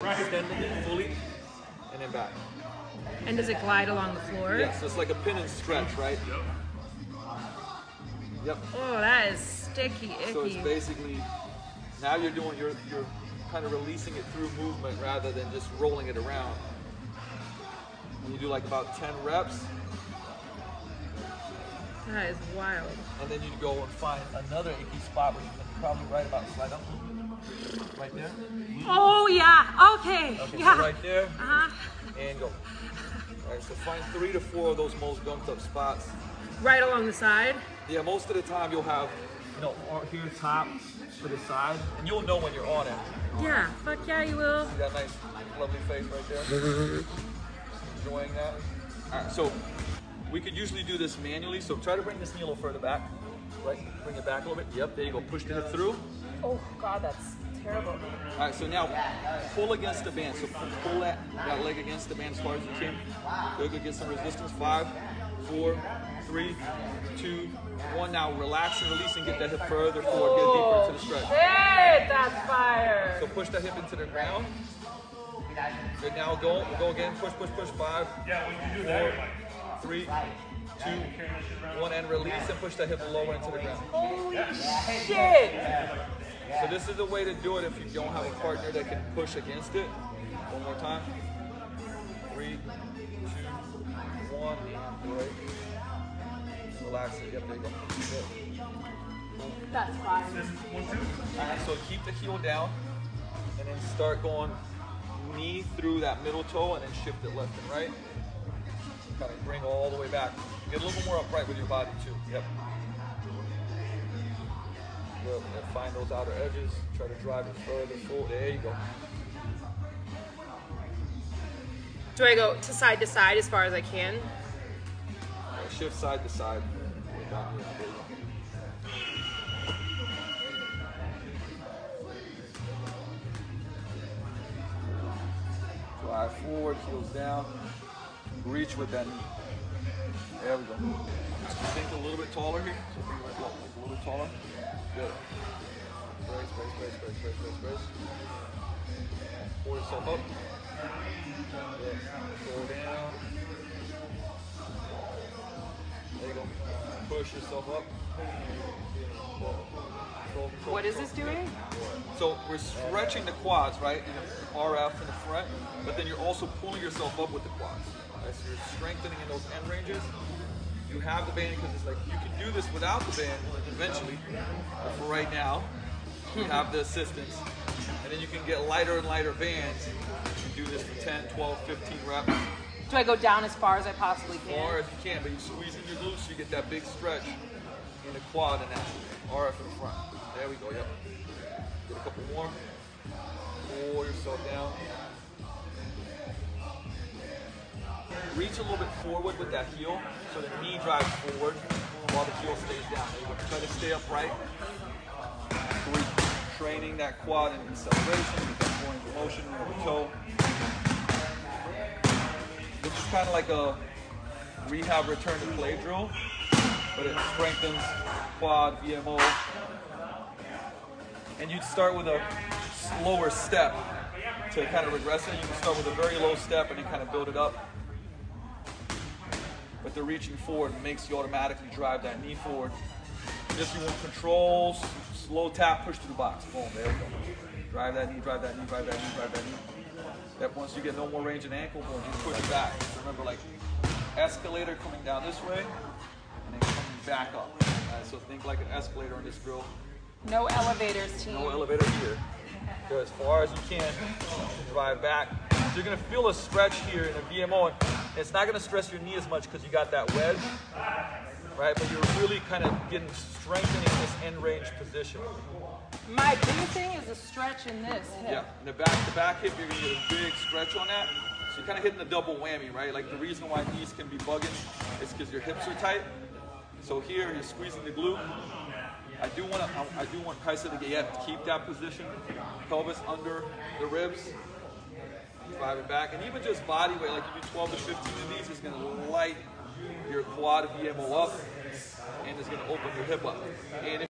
Extending it fully, and then back. And does it glide along the floor? Yes, so it's like a pin and stretch, right? Yep. Oh, that is sticky, icky. So it's basically, now you're kind of releasing it through movement rather than just rolling it around. And you do like about 10 reps. That is wild. And then you go and find another icky spot where you can probably slide up. Right there. Oh yeah, okay. Yeah. So right there, and go. All right, so find 3 to 4 of those most gunked up spots. Right along the side? Yeah, most of the time you'll have, here top to the side, and you'll know when you're on it. Yeah, fuck yeah, you will. See that nice, lovely face right there? Enjoying that? All right, so we could usually do this manually, so try to bring this knee a little further back. Right, bring it back a little bit. Yep, there you go, push the hip through. Oh God, that's terrible. All right, so now pull against the band. So pull that leg against the band as far as you can. Good, get some resistance. 5, 4, 3, 2, 1. Now relax and release and get that hip further forward. Get deeper into the stretch. Shit, that's fire. So push that hip into the ground. Good, now go again. Push. 5, 4, 3, 2, 1, and release and push that hip lower into the ground. Holy shit. So this is a way to do it if you don't have a partner that can push against it. One more time. 3, 2, 1, great. Relax it. Yep, there you go. Good. That's fire. Alright, so keep the heel down and then start going knee through that middle toe and then shift it left and right. Kind of bring all the way back. Get a little bit more upright with your body too. Yep. Good. And find those outer edges. Try to drive it further forward. There you go. Do I go to side as far as I can? Right, shift side to side. There you go. Drive forward, heels down. Reach with that knee. There we go. Think a little bit taller here. So think like a little bit taller. Good. Brace. Pull yourself up. Good. Pull down. There you go. Push yourself up. What is this doing? So we're stretching the quads, right? In the RF in the front, but then you're also pulling yourself up with the quads. Right? So you're strengthening in those end ranges. You have the band because it's like you can do this without the band eventually, but for right now, you have the assistance. And then you can get lighter and lighter bands. You can do this for 10, 12, 15 reps. Do I go down as far as I possibly can? As far as you can, but you squeeze in your glutes so you get that big stretch in the quad and that RF in the front. There we go, yep. Get a couple more. Pull yourself down. Reach a little bit forward with that heel so the knee drives forward while the heel stays down. There you go. Try to stay upright. Training that quad and acceleration, get that going motion of the toe. Which is kind of like a rehab return to play drill, but it strengthens quad, VMO. And you'd start with a slower step to kind of regress it. You can start with a very low step and then kind of build it up. But the reaching forward makes you automatically drive that knee forward. This you want controls, slow tap, push to the box. Boom, there we go. Drive that knee, drive that knee, drive that knee, drive that knee. That once you get no more range in ankle, boom, just push it back. So remember, like escalator coming down this way and then coming back up. Right, so think like an escalator in this drill. No elevators, team. No elevator here. Go as far as you can. Drive back. So you're gonna feel a stretch here in a VMO. It's not gonna stress your knee as much because you got that wedge, right? But you're really kind of getting strengthening this end range position. My big thing is a stretch in this hip. Yeah, in the back hip, you're gonna get a big stretch on that. So you're kind of hitting the double whammy, right? Like the reason why knees can be bugging is because your hips are tight. So here, you're squeezing the glute. I do want Kaisa to keep that position, pelvis under the ribs, drive it back, and even just body weight, like you do 12 to 15 of these, is going to light your quad VMO up, and it's going to open your hip up. And